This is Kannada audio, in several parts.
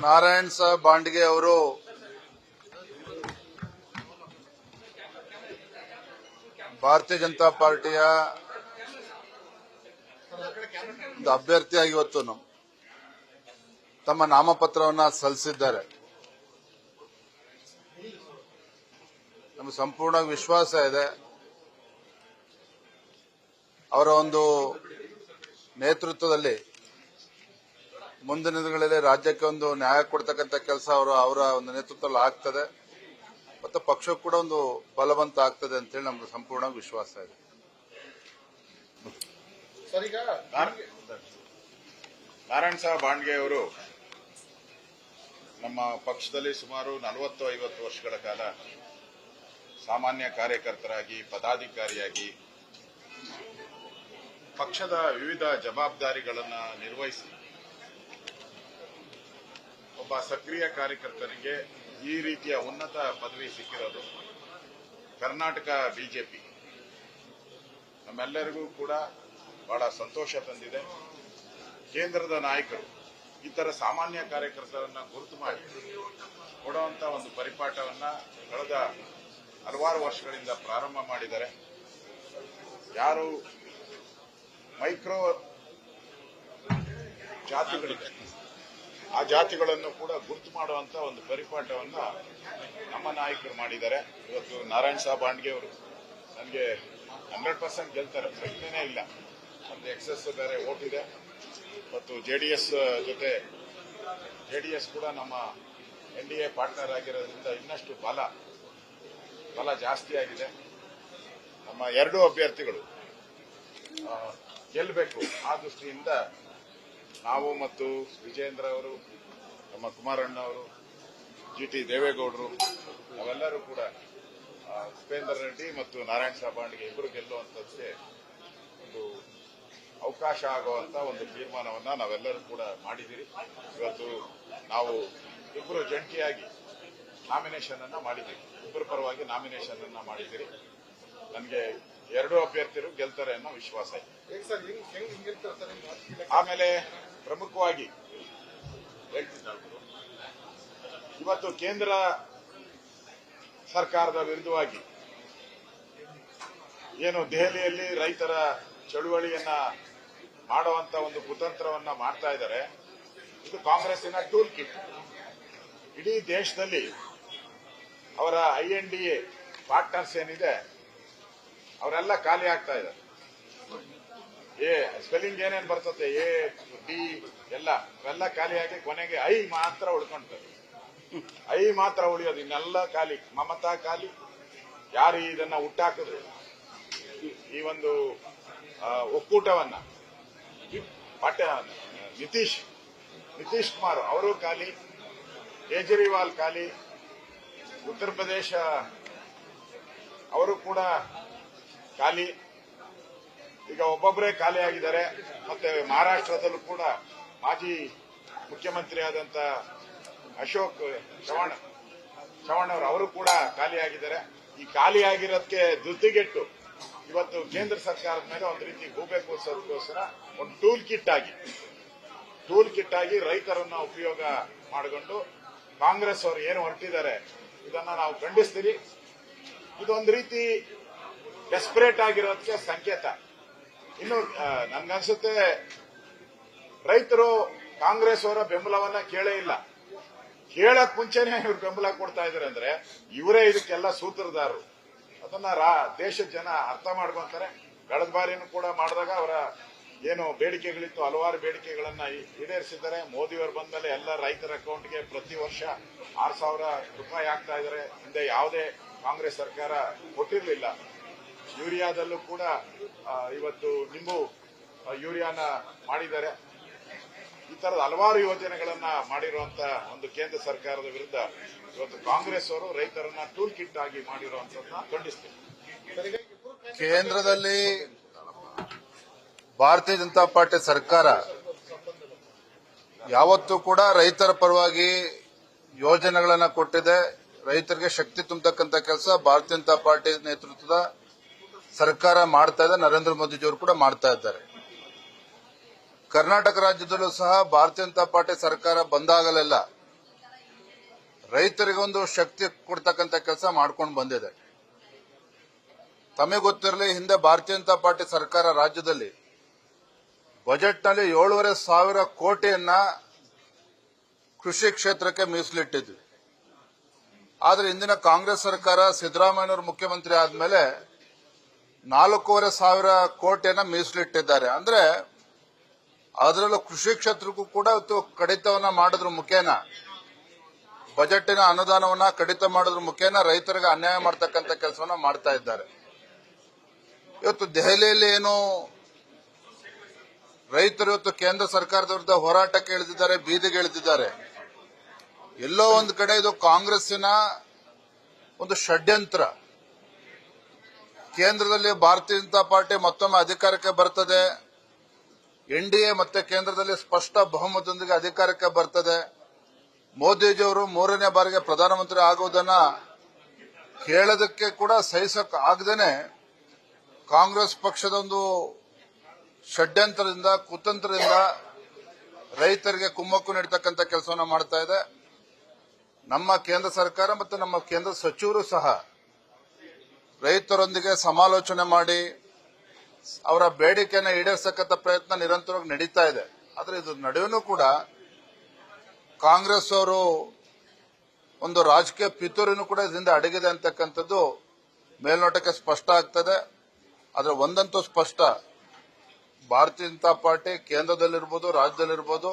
ನಾರಾಯಣ್ ಸಾಹೇಬ್ ಬಾಂಡ್ಗೆ ಅವರು ಭಾರತೀಯ ಜನತಾ ಪಾರ್ಟಿಯ ಅಭ್ಯರ್ಥಿಯಾಗಿ ಇವತ್ತು ತಮ್ಮ ನಾಮಪತ್ರವನ್ನು ಸಲ್ಲಿಸಿದ್ದಾರೆ. ನಮಗೆ ಸಂಪೂರ್ಣ ವಿಶ್ವಾಸ ಇದೆ ಅವರ ಒಂದು ನೇತೃತ್ವದಲ್ಲಿ ಮುಂದಿನ ದಿನಗಳಲ್ಲಿ ರಾಜ್ಯಕ್ಕೆ ಒಂದು ನ್ಯಾಯ ಕೊಡ್ತಕ್ಕಂಥ ಕೆಲಸ ಅವರ ಒಂದು ನೇತೃತ್ವದಲ್ಲಿ ಆಗ್ತದೆ ಮತ್ತು ಪಕ್ಷಕ್ಕೂ ಕೂಡ ಒಂದು ಬಲವಂತ ಆಗ್ತದೆ ಅಂತೇಳಿ ನಮ್ಗೆ ಸಂಪೂರ್ಣ ವಿಶ್ವಾಸ ಇದೆ. ನಾರಾಯಣ್ ಸಾಹೇಬ್ ಬಾಂಡ್ಗೆ ಅವರು ನಮ್ಮ ಪಕ್ಷದಲ್ಲಿ ಸುಮಾರು 40-50 ವರ್ಷಗಳ ಕಾಲ ಸಾಮಾನ್ಯ ಕಾರ್ಯಕರ್ತರಾಗಿ ಪದಾಧಿಕಾರಿಯಾಗಿ ಪಕ್ಷದ ವಿವಿಧ ಜವಾಬ್ದಾರಿಗಳನ್ನು ನಿರ್ವಹಿಸಿ ಒಬ್ಬ ಸಕ್ರಿಯ ಕಾರ್ಯಕರ್ತನಿಗೆ ಈ ರೀತಿಯ ಉನ್ನತ ಪದವಿ ಸಿಕ್ಕಿರೋದು ಕರ್ನಾಟಕ ಬಿಜೆಪಿ ನಮ್ಮೆಲ್ಲರಿಗೂ ಕೂಡ ಬಹಳ ಸಂತೋಷ ತಂದಿದೆ. ಕೇಂದ್ರದ ನಾಯಕರು ಇತರ ಸಾಮಾನ್ಯ ಕಾರ್ಯಕರ್ತರನ್ನ ಗುರುತು ಮಾಡಿ ಕೊಡುವಂತ ಒಂದು ಪರಿಪಾಠವನ್ನ ಕಳೆದ ಹಲವಾರು ವರ್ಷಗಳಿಂದ ಪ್ರಾರಂಭ ಮಾಡಿದ್ದಾರೆ. ಯಾರು ಮೈಕ್ರೋ ಜಾತಿಗಳಿದೆ ಆ ಜಾತಿಗಳನ್ನು ಕೂಡ ಗುರುತು ಮಾಡುವಂತ ಒಂದು ಪರಿಪಾಠವನ್ನ ನಮ್ಮ ನಾಯಕರು ಮಾಡಿದ್ದಾರೆ. ಇವತ್ತು ನಾರಾಯಣ್ ಸಾಹೇಬ್ ಬಾಂಡ್ಗೆ ಅವರು ನನಗೆ 100% ಗೆಲ್ತಾರೆ, ಪ್ರಶ್ನೆನೇ ಇಲ್ಲ. ಒಂದು ಎಕ್ಸೆಸ್ ಬೇರೆ ವೋಟ್ ಇದೆ ಮತ್ತು ಜೆಡಿಎಸ್ ಜೊತೆ ಜೆಡಿಎಸ್ ಕೂಡ ನಮ್ಮ NDA ಪಾರ್ಟ್ನರ್ ಆಗಿರೋದ್ರಿಂದ ಇನ್ನಷ್ಟು ಬಲ ಜಾಸ್ತಿ ಆಗಿದೆ. ನಮ್ಮ ಎರಡೂ ಅಭ್ಯರ್ಥಿಗಳು ಗೆಲ್ಲಬೇಕು ಆ ದೃಷ್ಟಿಯಿಂದ ನಾವು ಮತ್ತು ವಿಜೇಂದ್ರ ಅವರು, ನಮ್ಮ ಕುಮಾರಣ್ಣ ಅವರು, GT ದೇವೇಗೌಡರು ನಾವೆಲ್ಲರೂ ಕೂಡ ಉಪೇಂದ್ರ ರೆಡ್ಡಿ ಮತ್ತು ನಾರಾಯಣ್ ಸಾಹೇಬ್ ಬಾಂಡ್ಗೆ ಇಬ್ಬರು ಗೆಲ್ಲುವಂತದ್ದಕ್ಕೆ ಒಂದು ಅವಕಾಶ ಆಗುವಂತ ಒಂದು ತೀರ್ಮಾನವನ್ನ ನಾವೆಲ್ಲರೂ ಕೂಡ ಮಾಡಿದ್ದೀರಿ. ಇವತ್ತು ನಾವು ಇಬ್ಬರು ಜಂಟಿಯಾಗಿ ನಾಮಿನೇಷನ್ ಅನ್ನ ಮಾಡಿದ್ದೀರಿ, ಇಬ್ಬರ ಪರವಾಗಿ ನಾಮಿನೇಷನ್ ಅನ್ನ ಮಾಡಿದ್ದೀರಿ. ನನಗೆ ಎರಡೂ ಅಭ್ಯರ್ಥಿಗಳು ಗೆಲ್ತಾರೆ ಅನ್ನೋ ವಿಶ್ವಾಸ ಇದೆ. ಆಮೇಲೆ ಪ್ರಮುಖವಾಗಿ ಇವತ್ತು ಕೇಂದ್ರ ಸರ್ಕಾರದ ವಿರುದ್ಧವಾಗಿ ಏನು ದೆಹಲಿಯಲ್ಲಿ ರೈತರ ಚಳುವಳಿಯನ್ನ ಮಾಡುವಂತ ಒಂದು ಕುತಂತ್ರವನ್ನ ಮಾಡ್ತಾ ಇದ್ದಾರೆ. ಇದು ಕಾಂಗ್ರೆಸ್ಸಿನ ಟೂಲ್ ಕಿಟ್. ಇಡೀ ದೇಶದಲ್ಲಿ ಅವರ INDA ಪಾರ್ಟ್ನರ್ಸ್ ಏನಿದೆ ಅವರೆಲ್ಲ ಖಾಲಿ ಆಗ್ತಾ ಇದ್ದಾರೆ. ಸ್ಪೆಲ್ಲಿಂಗ್ ಏನೇನು ಬರ್ತದೆ AD ಅವೆಲ್ಲ ಖಾಲಿಯಾಗಿ ಕೊನೆಗೆ I ಮಾತ್ರ ಉಳ್ಕೊಂತಾರೆ. I ಮಾತ್ರ ಉಳಿಯೋದು, ಇನ್ನೆಲ್ಲ ಖಾಲಿ. ಮಮತಾ ಖಾಲಿ. ಯಾರು ಇದನ್ನ ಹುಟ್ಟಾಕಿದ್ರು ಈ ಒಂದು ಒಕ್ಕೂಟವನ್ನ, ನಿತೀಶ್ ಕುಮಾರ್ ಅವರು ಖಾಲಿ, ಕೇಜ್ರಿವಾಲ್ ಖಾಲಿ, ಉತ್ತರ ಪ್ರದೇಶ ಅವರು ಕೂಡ ಖಾಲಿ. ಈಗ ಒಬ್ಬೊಬ್ಬರೇ ಖಾಲಿ ಆಗಿದ್ದಾರೆ. ಮತ್ತೆ ಮಹಾರಾಷ್ಟ್ರದಲ್ಲೂ ಕೂಡ ಮಾಜಿ ಮುಖ್ಯಮಂತ್ರಿ ಆದಂತ ಅಶೋಕ್ ಚವಾಣ್ ಅವರು ಕೂಡ ಖಾಲಿ ಆಗಿದ್ದಾರೆ. ಈ ಖಾಲಿ ಆಗಿರೋದಕ್ಕೆ ಧೃತಿಗೆಟ್ಟು ಇವತ್ತು ಕೇಂದ್ರ ಸರ್ಕಾರದ ಮೇಲೆ ಒಂದು ರೀತಿ ಗೂಬೆ ಕೂರಿಸೋದಕ್ಕೋಸ್ಕರ ಒಂದು ಟೂಲ್ ಕಿಟ್ ಆಗಿ ರೈತರನ್ನ ಉಪಯೋಗ ಮಾಡಿಕೊಂಡು ಕಾಂಗ್ರೆಸ್ ಅವರು ಏನು ಹೊರಟಿದ್ದಾರೆ ಇದನ್ನ ನಾವು ಖಂಡಿಸ್ತೀವಿ. ಇದೊಂದು ರೀತಿ ಡೆಸ್ಪರೇಟ್ ಆಗಿರೋದಕ್ಕೆ ಸಂಕೇತ. ಇನ್ನು ನನ್ಗನ್ಸುತ್ತೆ ರೈತರು ಕಾಂಗ್ರೆಸ್ ಅವರ ಬೆಂಬಲವನ್ನ ಕೇಳೇ ಇಲ್ಲ. ಕೇಳಕ್ ಮುಂಚೆನೆ ಇವ್ರು ಬೆಂಬಲ ಕೊಡ್ತಾ ಇದಾರೆ ಅಂದ್ರೆ ಇವರೇ ಇದಕ್ಕೆಲ್ಲ ಸೂತ್ರಧಾರರು. ಅದನ್ನ ದೇಶದ ಜನ ಅರ್ಥ ಮಾಡ್ಕೊಂತಾರೆ. ಕಳೆದ ಬಾರಿನೂ ಕೂಡ ಮಾಡಿದಾಗ ಅವರ ಏನು ಬೇಡಿಕೆಗಳಿತ್ತು ಹಲವಾರು ಬೇಡಿಕೆಗಳನ್ನ ಈಡೇರಿಸಿದ್ದಾರೆ. ಮೋದಿಯವರು ಬಂದ್ಮೇಲೆ ಎಲ್ಲ ರೈತರ ಅಕೌಂಟ್ಗೆ ಪ್ರತಿ ವರ್ಷ 6,000 ರೂಪಾಯಿ ಆಗ್ತಾ ಇದ್ದಾರೆ. ಹಿಂದೆ ಯಾವುದೇ ಕಾಂಗ್ರೆಸ್ ಸರ್ಕಾರ ಕೊಟ್ಟಿರಲಿಲ್ಲ. ಯೂರಿಯಾದಲ್ಲೂ ಕೂಡ ಇವತ್ತು ನಿಂಬು ಯೂರಿಯಾನ ಮಾಡಿದ್ದಾರೆ. ಈ ತರದ ಹಲವಾರು ಯೋಜನೆಗಳನ್ನ ಮಾಡಿರುವಂತ ಒಂದು ಕೇಂದ್ರ ಸರ್ಕಾರದ ವಿರುದ್ಧ ಇವತ್ತು ಕಾಂಗ್ರೆಸ್ ಅವರು ರೈತರನ್ನ ಟೂಲ್ ಕಿಟ್ ಆಗಿ ಮಾಡಿರುವಂತದನ್ನ ಖಂಡಿಸ್ತೀವಿ. ಕೇಂದ್ರದಲ್ಲಿ ಭಾರತೀಯ ಜನತಾ ಪಾರ್ಟಿ ಸರ್ಕಾರ ಯಾವತ್ತೂ ಕೂಡ ರೈತರ ಪರವಾಗಿ ಯೋಜನೆಗಳನ್ನ ಕೊಟ್ಟಿದೆ. ರೈತರಿಗೆ ಶಕ್ತಿ ತುಂಬತಕ್ಕಂಥ ಕೆಲಸ ಭಾರತೀಯ ಜನತಾ ಪಾರ್ಟಿ ನೇತೃತ್ವದ ಸರ್ಕಾರ ಮಾಡ್ತಾ ಇದೆ. ನರೇಂದ್ರ ಮೋದಿಜಿಯವರು ಕೂಡ ಮಾಡ್ತಾ ಇದ್ದಾರೆ. ಕರ್ನಾಟಕ ರಾಜ್ಯದಲ್ಲೂ ಸಹ ಭಾರತೀಯ ಜನತಾ ಪಾರ್ಟಿ ಸರ್ಕಾರ ಬಂದಾಗಲೆಲ್ಲ ರೈತರಿಗೊಂದು ಶಕ್ತಿ ಕೊಡ್ತಕ್ಕಂಥ ಕೆಲಸ ಮಾಡ್ಕೊಂಡು ಬಂದಿದೆ. ತಮಗೆ ಗೊತ್ತಿರಲಿ, ಹಿಂದೆ ಭಾರತೀಯ ಜನತಾ ಪಾರ್ಟಿ ಸರ್ಕಾರ ರಾಜ್ಯದಲ್ಲಿ ಬಜೆಟ್ನಲ್ಲಿ 7,500 ಕೋಟಿಯನ್ನ ಕೃಷಿ ಕ್ಷೇತ್ರಕ್ಕೆ ಮೀಸಲಿಟ್ಟಿದ್ವಿ. ಆದರೆ ಇಂದಿನ ಕಾಂಗ್ರೆಸ್ ಸರ್ಕಾರ ಸಿದ್ದರಾಮಯ್ಯನವರು ಮುಖ್ಯಮಂತ್ರಿ ಆದ್ಮೇಲೆ 4,500 ಕೋಟಿಯನ್ನ ಮೀಸಲಿಟ್ಟಿದ್ದಾರೆ. ಅಂದ್ರೆ ಅದರಲ್ಲೂ ಕೃಷಿ ಕ್ಷೇತ್ರಕ್ಕೂ ಕೂಡ ಇವತ್ತು ಕಡಿತವನ್ನ ಮಾಡೋದ್ರ ಮುಖೇನ, ಬಜೆಟಿನ ಅನುದಾನವನ್ನ ಕಡಿತ ಮಾಡೋದ್ರ ಮುಖೇನ ರೈತರಿಗೆ ಅನ್ಯಾಯ ಮಾಡ್ತಕ್ಕಂಥ ಕೆಲಸವನ್ನ ಮಾಡ್ತಾ ಇದ್ದಾರೆ. ಇವತ್ತು ದೆಹಲಿಯಲ್ಲಿ ಏನು ರೈತರು ಇವತ್ತು ಕೇಂದ್ರ ಸರ್ಕಾರದ ವಿರುದ್ಧ ಹೋರಾಟಕ್ಕೆ ಇಳಿದಿದ್ದಾರೆ, ಬೀದಿಗೆ ಇಳಿದಿದ್ದಾರೆ. ಎಲ್ಲೋ ಒಂದು ಕಡೆ ಇದು ಕಾಂಗ್ರೆಸ್ಸಿನ ಒಂದು ಷಡ್ಯಂತ್ರ. ಕೇಂದ್ರದಲ್ಲಿ ಭಾರತೀಯ ಜನತಾ ಪಾರ್ಟಿ ಮತ್ತೊಮ್ಮೆ ಅಧಿಕಾರಕ್ಕೆ ಬರ್ತದೆ, ಎನ್ಡಿಎ ಮತ್ತೆ ಕೇಂದ್ರದಲ್ಲಿ ಸ್ಪಷ್ಟ ಬಹುಮತದೊಂದಿಗೆ ಅಧಿಕಾರಕ್ಕೆ ಬರ್ತದೆ, ಮೋದಿಜಿಯವರು 3ನೇ ಬಾರಿಗೆ ಪ್ರಧಾನಮಂತ್ರಿ ಆಗುವುದನ್ನ ಕೇಳೋದಕ್ಕೆ ಕೂಡ ಸಹಿಸಕ್ ಆಗದೇನೆ ಕಾಂಗ್ರೆಸ್ ಪಕ್ಷದ ಒಂದು ಷಡ್ಯಂತ್ರದಿಂದ, ಕುತಂತ್ರದಿಂದ ರೈತರಿಗೆ ಕುಮ್ಮಕ್ಕು ನೀಡತಕ್ಕಂಥ ಕೆಲಸವನ್ನ ಮಾಡ್ತಾ ಇದೆ. ನಮ್ಮ ಕೇಂದ್ರ ಸರ್ಕಾರ ಮತ್ತು ನಮ್ಮ ಕೇಂದ್ರ ಸಚಿವರು ಸಹ ರೈತರೊಂದಿಗೆ ಸಮಾಲೋಚನೆ ಮಾಡಿ ಅವರ ಬೇಡಿಕೆಯನ್ನು ಈಡೇರಿಸತಕ್ಕಂಥ ಪ್ರಯತ್ನ ನಿರಂತರವಾಗಿ ನಡೀತಾ ಇದೆ. ಆದರೆ ಇದು ನಡುವೆನೂ ಕೂಡ ಕಾಂಗ್ರೆಸ್ ಅವರು ಒಂದು ರಾಜಕೀಯ ಪಿತೂರಿನೂ ಕೂಡ ಇದರಿಂದ ಅಡಗಿದೆ ಅಂತಕ್ಕಂಥದ್ದು ಮೇಲ್ನೋಟಕ್ಕೆ ಸ್ಪಷ್ಟ ಆಗ್ತದೆ. ಆದರೆ ಒಂದಂತೂ ಸ್ಪಷ್ಟ, ಭಾರತೀಯ ಜನತಾ ಪಾರ್ಟಿ ಕೇಂದ್ರದಲ್ಲಿರ್ಬೋದು, ರಾಜ್ಯದಲ್ಲಿರ್ಬೋದು,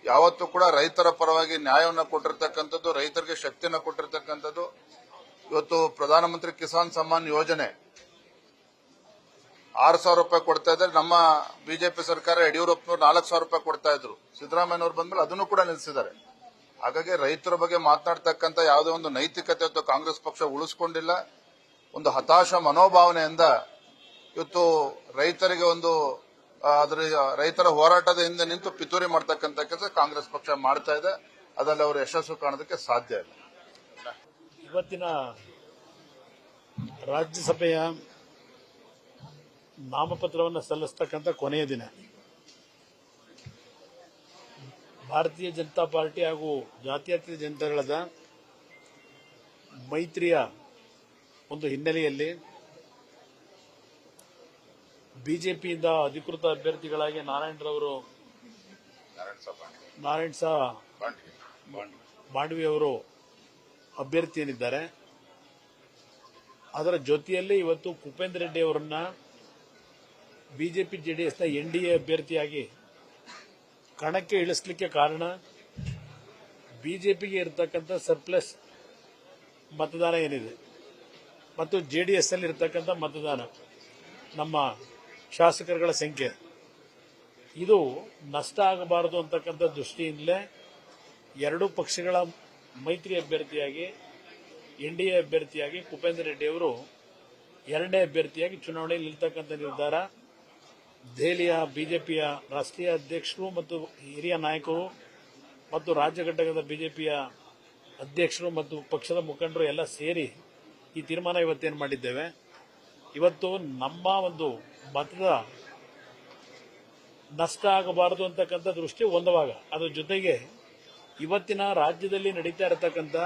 ಯಾವತ್ತೂ ಕೂಡ ರೈತರ ಪರವಾಗಿ ನ್ಯಾಯವನ್ನು ಕೊಟ್ಟಿರ್ತಕ್ಕಂಥದ್ದು, ರೈತರಿಗೆ ಶಕ್ತಿಯನ್ನು ಕೊಟ್ಟಿರ್ತಕ್ಕಂಥದ್ದು. ಇವತ್ತು ಪ್ರಧಾನಮಂತ್ರಿ ಕಿಸಾನ್ ಸಮ್ಮಾನ್ ಯೋಜನೆ 6,000 ರೂಪಾಯಿ ಕೊಡ್ತಾ ಇದ್ದಾರೆ. ನಮ್ಮ ಬಿಜೆಪಿ ಸರ್ಕಾರ ಯಡಿಯೂರಪ್ಪನವರು 4,000 ರೂಪಾಯಿ ಕೊಡ್ತಾ ಇದ್ರು. ಸಿದ್ದರಾಮಯ್ಯನವರು ಬಂದ್ಮೇಲೆ ಅದನ್ನು ಕೂಡ ನಿಲ್ಲಿಸಿದ್ದಾರೆ. ಹಾಗಾಗಿ ರೈತರ ಬಗ್ಗೆ ಮಾತನಾಡ್ತಕ್ಕಂಥ ಯಾವುದೇ ಒಂದು ನೈತಿಕತೆ ಇವತ್ತು ಕಾಂಗ್ರೆಸ್ ಪಕ್ಷ ಉಳಿಸಿಕೊಂಡಿಲ್ಲ. ಒಂದು ಹತಾಶ ಮನೋಭಾವನೆಯಿಂದ ಇವತ್ತು ರೈತರಿಗೆ ಒಂದು ರೈತರ ಹೋರಾಟದ ಹಿಂದೆ ನಿಂತು ಪಿತೂರಿ ಮಾಡ್ತಕ್ಕಂಥ ಕೆಲಸ ಕಾಂಗ್ರೆಸ್ ಪಕ್ಷ ಮಾಡ್ತಾ ಇದೆ. ಅದರಲ್ಲಿ ಅವರು ಯಶಸ್ಸು ಕಾಣೋದಕ್ಕೆ ಸಾಧ್ಯ ಇಲ್ಲ. ಇವತ್ತಿನ ರಾಜ್ಯಸಭೆಯ ನಾಮಪತ್ರವನ್ನು ಸಲ್ಲಿಸತಕ್ಕಂಥ ಕೊನೆಯ ದಿನ. ಭಾರತೀಯ ಜನತಾ ಪಾರ್ಟಿ ಹಾಗೂ ಜಾತ್ಯತೀತ ಜನತಾದಳದ ಮೈತ್ರಿಯ ಒಂದು ಹಿನ್ನೆಲೆಯಲ್ಲಿ ಬಿಜೆಪಿಯಿಂದ ಅಧಿಕೃತ ಅಭ್ಯರ್ಥಿಗಳಾಗಿ ನಾರಾಯಣ ಸಾ ಬಾಂಡ್ವಿ ಅವರು ಅಭ್ಯರ್ಥಿಯೇನಿದ್ದಾರೆ. ಅದರ ಜೊತೆಯಲ್ಲಿ ಇವತ್ತು ಕುಪೇಂದ್ರ ರೆಡ್ಡಿ ಅವರನ್ನ ಬಿಜೆಪಿ ಜೆಡಿಎಸ್ನ ಎನ್ಡಿಎ ಅಭ್ಯರ್ಥಿಯಾಗಿ ಕಣಕ್ಕೆ ಇಳಿಸಲಿಕ್ಕೆ ಕಾರಣ ಬಿಜೆಪಿಗೆ ಇರತಕ್ಕಂಥ ಸರ್ಪ್ಲಸ್ ಮತದಾನ ಏನಿದೆ ಮತ್ತು ಜೆಡಿಎಸ್ ಅಲ್ಲಿ ಇರತಕ್ಕಂಥ ಮತದಾನ, ನಮ್ಮ ಶಾಸಕರುಗಳ ಸಂಖ್ಯೆ, ಇದು ನಷ್ಟ ಆಗಬಾರದು ಅಂತಕ್ಕಂಥ ದೃಷ್ಟಿಯಿಂದಲೇ ಎರಡೂ ಪಕ್ಷಗಳ ಮೈತ್ರಿ ಅಭ್ಯರ್ಥಿಯಾಗಿ ಎನ್ಡಿಎ ಅಭ್ಯರ್ಥಿಯಾಗಿ ಕುಪೇಂದ್ರ ರೆಡ್ಡಿ ಅವರು 2ನೇ ಅಭ್ಯರ್ಥಿಯಾಗಿ ಚುನಾವಣೆಯಲ್ಲಿ ನಿಲ್ತಕ್ಕಂಥ ನಿರ್ಧಾರ ದೆಹಲಿಯ ಬಿಜೆಪಿಯ ರಾಷ್ಟ್ರೀಯ ಅಧ್ಯಕ್ಷರು ಮತ್ತು ಹಿರಿಯ ನಾಯಕರು ಮತ್ತು ರಾಜ್ಯ ಘಟಕದ ಬಿಜೆಪಿಯ ಅಧ್ಯಕ್ಷರು ಮತ್ತು ಪಕ್ಷದ ಮುಖಂಡರು ಎಲ್ಲ ಸೇರಿ ಈ ತೀರ್ಮಾನ ಇವತ್ತೇನು ಮಾಡಿದ್ದೇವೆ. ಇವತ್ತು ನಮ್ಮ ಒಂದು ಮತದ ನಷ್ಟ ಆಗಬಾರದು ಅಂತಕ್ಕಂಥ ದೃಷ್ಟಿ ಒಂದು ಭಾಗ. ಅದರ ಜೊತೆಗೆ ಇವತ್ತಿನ ರಾಜ್ಯದಲ್ಲಿ ನಡೀತಾ ಇರತಕ್ಕಂಥ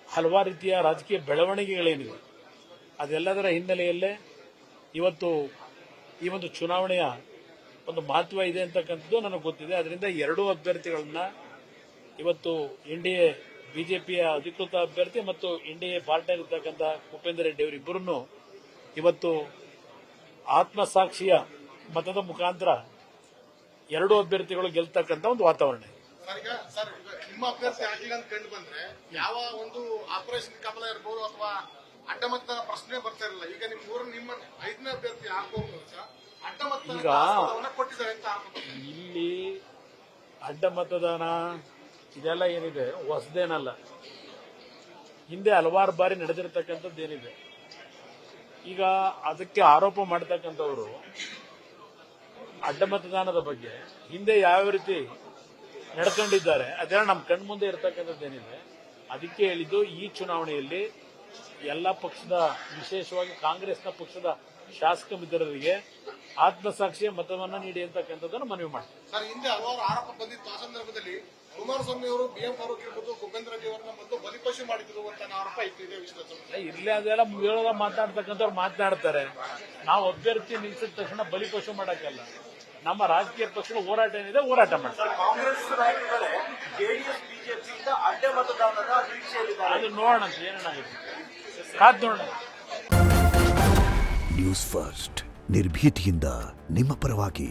ಹಲವಾರು ರೀತಿಯ ರಾಜಕೀಯ ಬೆಳವಣಿಗೆಗಳೇನಿವೆ ಅದೆಲ್ಲದರ ಹಿನ್ನೆಲೆಯಲ್ಲೇ ಇವತ್ತು ಈ ಒಂದು ಚುನಾವಣೆಯ ಒಂದು ಮಹತ್ವ ಇದೆ ಅಂತಕ್ಕಂಥದ್ದು ನನಗೆ ಗೊತ್ತಿದೆ. ಅದರಿಂದ ಎರಡೂ ಅಭ್ಯರ್ಥಿಗಳನ್ನ ಇವತ್ತು ಎನ್ಡಿಎ ಬಿಜೆಪಿಯ ಅಧಿಕೃತ ಅಭ್ಯರ್ಥಿ ಮತ್ತು ಎನ್ಡಿಎ ಪಾರ್ಟ್ನರ್ ಇರ್ತಕ್ಕಂಥ ಕುಪೇಂದ್ರ ರೆಡ್ಡಿ ಅವರಿಬ್ಬರನ್ನು ಇವತ್ತು ಆತ್ಮಸಾಕ್ಷಿಯ ಮತದ ಮುಖಾಂತರ ಎರಡೂ ಅಭ್ಯರ್ಥಿಗಳು ಗೆಲ್ತಕ್ಕಂಥ ಒಂದು ವಾತಾವರಣ. ಸರ್, ನಿಮ್ಮ ಅಭ್ಯರ್ಥಿ ಆಗಿಲ್ಲ ಅಂತ ಕಂಡು ಬಂದ್ರೆ ಯಾವ ಒಂದು ಆಪರೇಷನ್ ಕಮಲ ಇರ್ಬೋದು ಅಥವಾ ಅಡ್ಡಮತದ ಪ್ರಶ್ನೆ ಬರ್ತಾ ಇರಲಿಲ್ಲ. ಈಗ ನಿಮ್ಮ 5ನೇ ಅಭ್ಯರ್ಥಿ ಆಗ್ಬೋದು ಈಗ ಕೊಟ್ಟಿದ್ದಾರೆ ಅಂತ ಇಲ್ಲಿ ಅಡ್ಡ ಮತದಾನ ಇದೆಲ್ಲ ಏನಿದೆ ಹೊಸದೇನಲ್ಲ, ಹಿಂದೆ ಹಲವಾರು ಬಾರಿ ನಡೆದಿರತಕ್ಕಂಥದ್ದೇನಿದೆ. ಈಗ ಅದಕ್ಕೆ ಆರೋಪ ಮಾಡತಕ್ಕಂಥವರು ಅಡ್ಡ ಮತದಾನದ ಬಗ್ಗೆ ಹಿಂದೆ ಯಾವ ರೀತಿ ನಡ್ಕೊಂಡಿದ್ದಾರೆ ಅದೆಲ್ಲ ನಮ್ಮ ಕಣ್ಮುಂದೆ ಇರತಕ್ಕಂಥದ್ದೇನಿದೆ. ಅದಕ್ಕೆ ಹೇಳಿದ್ದು ಈ ಚುನಾವಣೆಯಲ್ಲಿ ಎಲ್ಲ ಪಕ್ಷದ, ವಿಶೇಷವಾಗಿ ಕಾಂಗ್ರೆಸ್ನ ಪಕ್ಷದ ಶಾಸಕ ಮಿತ್ರರಿಗೆ ಆತ್ಮಸಾಕ್ಷಿಯ ಮತವನ್ನು ನೀಡಿ ಅಂತಕ್ಕಂಥದ್ದನ್ನು ಮನವಿ ಮಾಡ್ತಾರೆ. ಸರ್, ಹಿಂದೆ ಹಲವಾರು ಆರೋಪ ಬಂದಿತ್ತು. ಆ ಸಂದರ್ಭದಲ್ಲಿ ಕುಮಾರಸ್ವಾಮಿ ಅವರು BM ಫಾರೂಕ್ ಇರ್ಬೋದು ಭೂಪೇಂದ್ರ ರೆಡ್ಡಿ ಅವರನ್ನ ಮೊದಲು ಬಲಿಪಶು ಮಾಡಿದ್ರು ಅಂತ ಆರೋಪ ಇತ್ತು ಇದೇ ವಿಷಯದ. ಇಲ್ಲೇ ಅದೆಲ್ಲ ಹೇಳೋದ ಮಾತಾಡ್ತಕ್ಕಂಥವ್ರು ಮಾತನಾಡ್ತಾರೆ. ನಾವು ಅಭ್ಯರ್ಥಿ ನಿಲ್ಸಿದ ತಕ್ಷಣ ಬಲಿಪಶು ಮಾಡಕ್ಕಲ್ಲ. ನಮ್ಮ ರಾಜಕೀಯ ಪಕ್ಷಗಳ ಹೋರಾಟ ಏನಿದೆ ಹೋರಾಟ ಮಾಡ್ತಾರೆ. ಕಾಂಗ್ರೆಸ್ ನಾಯಕರುಗಳೇ ಜೆಡಿಎಸ್ ಬಿಜೆಪಿಯಿಂದ ಅಡ್ಡ ಮತದಾನದ ನಿರೀಕ್ಷೆಯಲ್ಲಿದ್ದಾರೆ. ಅದು ನೋಡೋಣ ಏನೇನಾಗುತ್ತೆ, ಕಾದ್ ನೋಡೋಣ. ನ್ಯೂಸ್ ಫಸ್ಟ್ ನಿರ್ಭೀತಿಯಿಂದ ನಿಮ್ಮ ಪರವಾಗಿ.